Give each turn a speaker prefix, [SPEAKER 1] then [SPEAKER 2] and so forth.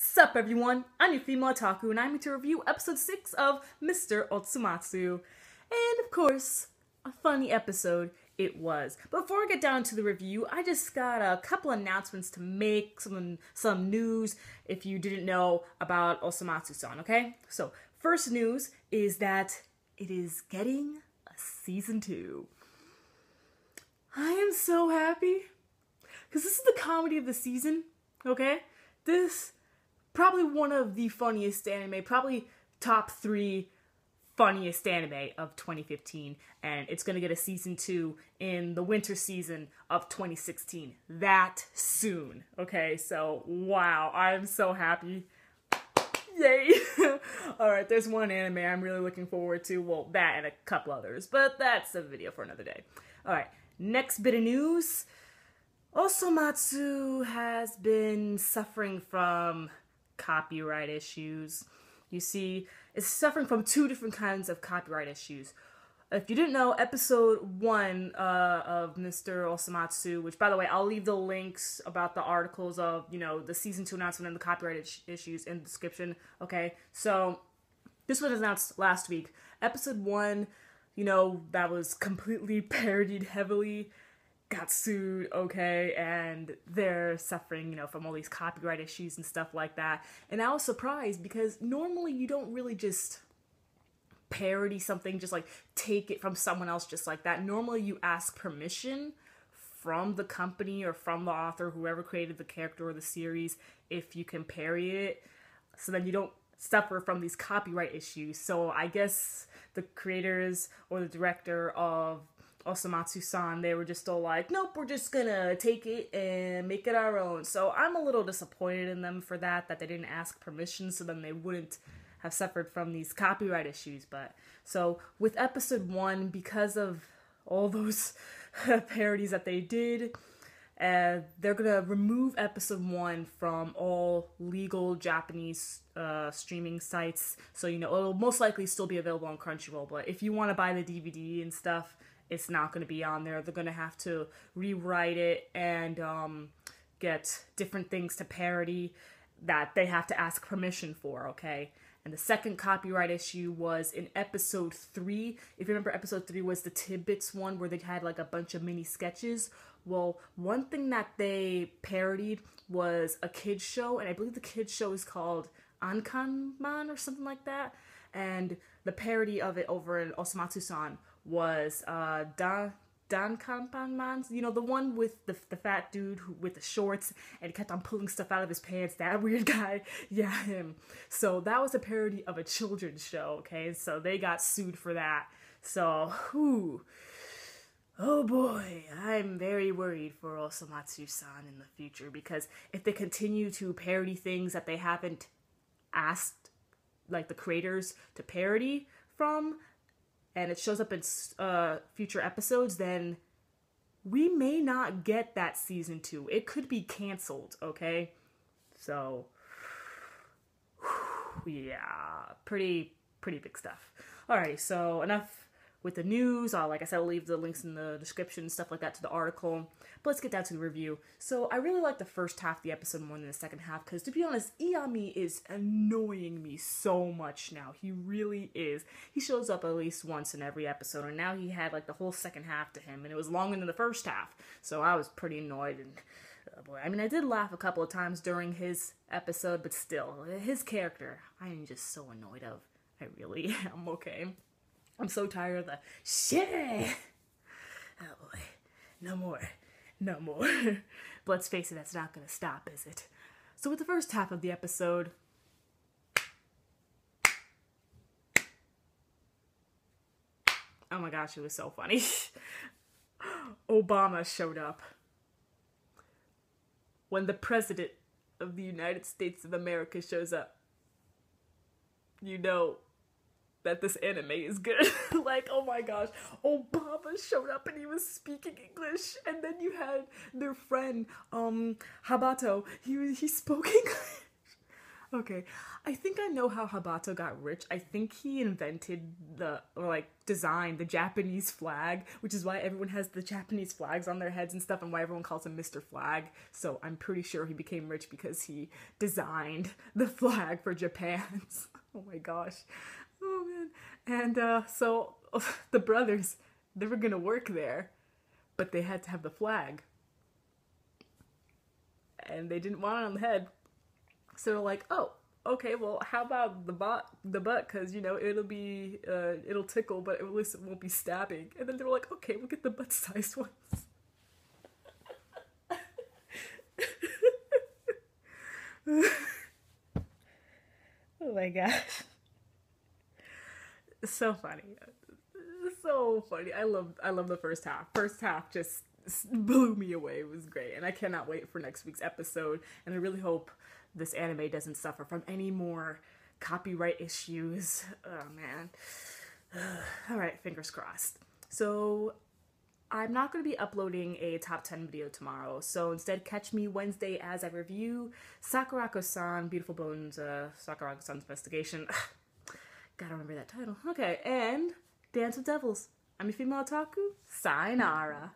[SPEAKER 1] Sup everyone, I'm your female otaku and I'm here to review episode 6 of Mr. Osomatsu. And of course, a funny episode it was. Before I get down to the review, I just got a couple announcements to make, some news if you didn't know about Osomatsu-san, okay? So, first news is that it is getting a season 2. I am so happy, because this is the comedy of the season, okay? This probably one of the funniest anime, probably top 3 funniest anime of 2015, and it's gonna get a season 2 in the winter season of 2016. That soon, okay? So, wow, I'm so happy. Yay! Alright, there's one anime I'm really looking forward to, well, that and a couple others, but that's a video for another day. Alright, next bit of news. Osomatsu has been suffering from copyright issues. You see, it's suffering from 2 different kinds of copyright issues. If you didn't know, episode 1 of Mr. Osomatsu, which, by the way, I'll leave the links about the articles of, the season 2 announcement and the copyright issues in the description, okay? So, this was announced last week. Episode 1, that was completely parodied heavily, got sued, okay, and they're suffering, from all these copyright issues and stuff like that. And I was surprised because normally you don't really just parody something, just like take it from someone else just like that. Normally you ask permission from the company or from the author, whoever created the character or the series, if you can parody it, so then you don't suffer from these copyright issues. So I guess the creators or the director of Osomatsu-san, they were just all like, nope, we're just gonna take it and make it our own. So I'm a little disappointed in them for that they didn't ask permission, so then they wouldn't have suffered from these copyright issues. But so with episode 1, because of all those parodies that they did, they're gonna remove episode 1 from all legal Japanese streaming sites. So it'll most likely still be available on Crunchyroll, but if you want to buy the DVD and stuff, it's not going to be on there. They're going to have to rewrite it and get different things to parody that they have to ask permission for, okay? And the second copyright issue was in episode 3. If you remember, episode 3 was the Tidbits one where they had like a bunch of mini sketches. Well, one thing that they parodied was a kids show, and I believe the kids show is called Ankanman or something like that. And the parody of it over in Osomatsu-san was Dankanpanman, the one with the fat dude with the shorts and he kept on pulling stuff out of his pants, that weird guy. Yeah, him. So that was a parody of a children's show, okay? So they got sued for that. So, oh boy, I'm very worried for Osomatsu-san in the future, because if they continue to parody things that they haven't asked, like, the creators to parody from, and it shows up in future episodes, then we may not get that season 2. It could be canceled, okay? So, yeah, pretty big stuff. Alrighty, so enough with the news. Like I said, I'll leave the links in the description and stuff like that to the article. But let's get down to the review. So I really like the first half of the episode more than the second half, because to be honest, Iyami is annoying me so much now. He really is. He shows up at least once in every episode, and now he had like the whole second half to him, and it was longer than the first half. So I was pretty annoyed, and oh boy, I mean, I did laugh a couple of times during his episode, but still, his character, I am just so annoyed of. I really am, okay? I'm so tired of the shit. Oh boy. No more. But let's face it, that's not gonna stop, is it? So with the first half of the episode, oh my gosh, it was so funny. Obama showed up. When the President of the United States of America shows up, you know that this anime is good. Like, oh my gosh, Obama showed up and he was speaking English, and then you had their friend, Habato, he spoke English. Okay, I think I know how Habato got rich. I think he invented or like designed the Japanese flag, which is why everyone has the Japanese flags on their heads and stuff, and why everyone calls him Mr. Flag. So I'm pretty sure he became rich because he designed the flag for Japan. Oh my gosh. Oh man. And so the brothers, they were gonna work there, but they had to have the flag, and they didn't want it on the head. So they're like, oh, okay, well, how about the butt? Because it'll tickle, but at least it won't be stabbing. And then they were like, okay, we'll get the butt-sized ones. Oh my gosh, so funny, so funny. I love the first half. First half just blew me away. It was great, and I cannot wait for next week's episode. And I really hope this anime doesn't suffer from any more copyright issues. Oh man. All right, fingers crossed. So I'm not going to be uploading a top 10 video tomorrow, so instead catch me Wednesday as I review Sakurako-san, Beautiful Bones, Sakurako-san's Investigation. Gotta remember that title. Okay, and Dance with Devils. I'm your female otaku. Sayonara.